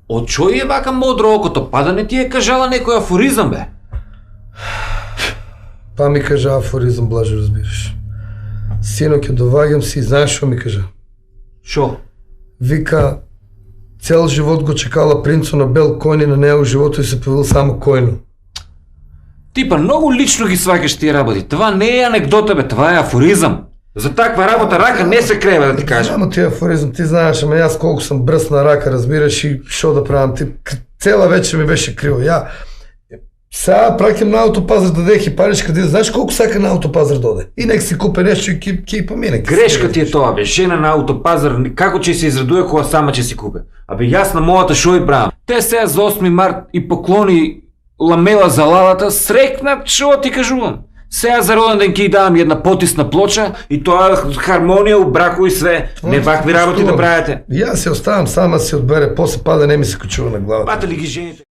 Од чој е вака модро окото, па да не ти е кажала некој афоризам, бе? Па ми кажа афоризам, Блаже, разбираш. Сино, ќе доваѓам си, знаеш што ми кажа? Шо? Вика, цел живот го чекала принцо на бел кој и на неа живото и се появил само којно. Ти па многу лично ги сваќаш тие работи. Това не е анекдота, бе, това е афоризам. За таква работа рака не се крева, да ти кажам. Само ти афоризам, ти знаеш, ама јас колку сум брз на рака, разбираш, и шо да правам, ти цела вечер ми беше криво. Ја сега праќам на Аутопазар да дадех и паричка, да знаеш колку сака на Аутопазар доде. И нека си купе нешто и ќе помине. Грешка ти е тоа, бе, жена на Аутопазар, како ќе се израдуе кога сама ќе си купе. Абе, јас на мојата шо и правам. Те сега за 8 март и поклони ламела за лалата, срекнат, шо ти кажувам. Сега за роден ден ќе давам една потисна плоча и тоа хармонија у брако и све. Не вакви работи да правите. Јас се оставам сама си одбере, после пада не ми се качува на главата. Бата ли ги жените?